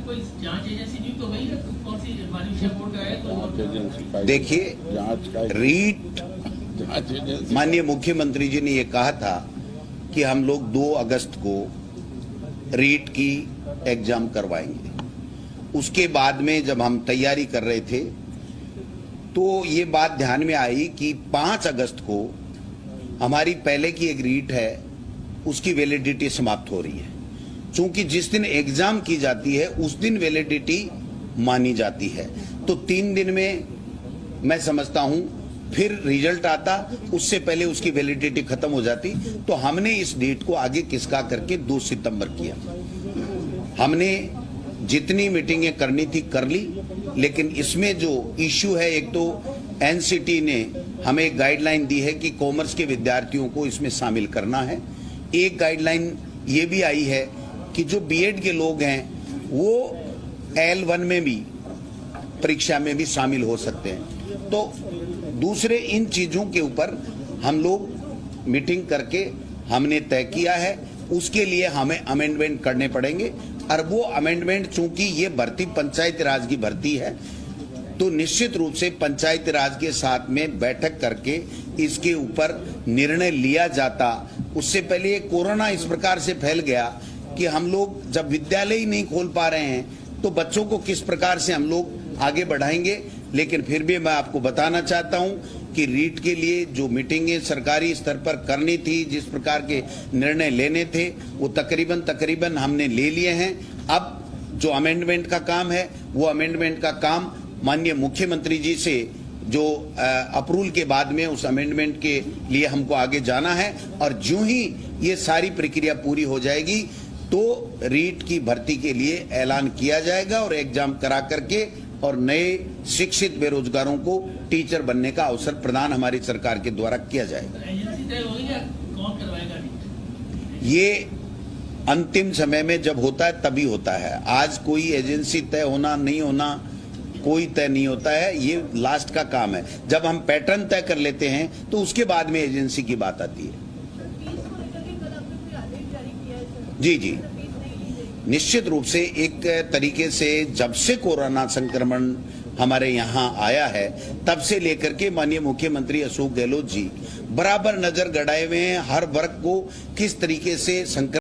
कोई जांच एजेंसी नियुक्त हो गई है? कौन सी माननीय बोर्ड का है? तो देखिए, रीट माननीय मुख्यमंत्री जी ने ये कहा था कि हम लोग 2 अगस्त को रीट की एग्जाम करवाएंगे। उसके बाद में जब हम तैयारी कर रहे थे तो ये बात ध्यान में आई कि 5 अगस्त को हमारी पहले की एक रीट है, उसकी वैलिडिटी समाप्त हो रही है। चूंकि जिस दिन एग्जाम की जाती है उस दिन वैलिडिटी मानी जाती है, तो 3 दिन में मैं समझता हूं फिर रिजल्ट आता, उससे पहले उसकी वैलिडिटी खत्म हो जाती। तो हमने इस डेट को आगे खिसका करके 2 सितंबर किया। हमने जितनी मीटिंगें करनी थी कर ली, लेकिन इसमें जो इश्यू है, एक तो एनसीटी ने हमें एक गाइडलाइन दी है कि कॉमर्स के विद्यार्थियों को इसमें शामिल करना है। एक गाइडलाइन ये भी आई है कि जो बीएड के लोग हैं वो L1 में भी परीक्षा में भी शामिल हो सकते हैं। तो दूसरे इन चीजों के ऊपर हम लोग मीटिंग करके हमने तय किया है, उसके लिए हमें अमेंडमेंट करने पड़ेंगे। और वो अमेंडमेंट, चूंकि ये भर्ती पंचायती राज की भर्ती है, तो निश्चित रूप से पंचायती राज के साथ में बैठक करके इसके ऊपर निर्णय लिया जाता। उससे पहले ये कोरोना इस प्रकार से फैल गया कि हम लोग जब विद्यालय ही नहीं खोल पा रहे हैं तो बच्चों को किस प्रकार से हम लोग आगे बढ़ाएंगे। लेकिन फिर भी मैं आपको बताना चाहता हूं कि रीट के लिए जो मीटिंगें सरकारी स्तर पर करनी थी, जिस प्रकार के निर्णय लेने थे, वो तकरीबन हमने ले लिए हैं। अब जो अमेंडमेंट का काम है, वो अमेंडमेंट का काम माननीय मुख्यमंत्री जी से जो अप्रूवल के बाद में उस अमेंडमेंट के लिए हमको आगे जाना है। और जो ही ये सारी प्रक्रिया पूरी हो जाएगी तो रीट की भर्ती के लिए ऐलान किया जाएगा और एग्जाम करा करके और नए शिक्षित बेरोजगारों को टीचर बनने का अवसर प्रदान हमारी सरकार के द्वारा किया जाएगा। एजेंसी तय होगी या कौन करवाएगा रीट? ये अंतिम समय में जब होता है तभी होता है। आज कोई एजेंसी तय होना नहीं होना कोई तय नहीं होता है, ये लास्ट का काम है। जब हम पैटर्न तय कर लेते हैं तो उसके बाद में एजेंसी की बात आती है। जी, निश्चित रूप से एक तरीके से जब से कोरोना संक्रमण हमारे यहाँ आया है तब से लेकर के माननीय मुख्यमंत्री अशोक गहलोत जी बराबर नजर गड़ाए हुए हैं हर वर्ग को किस तरीके से संक्रमण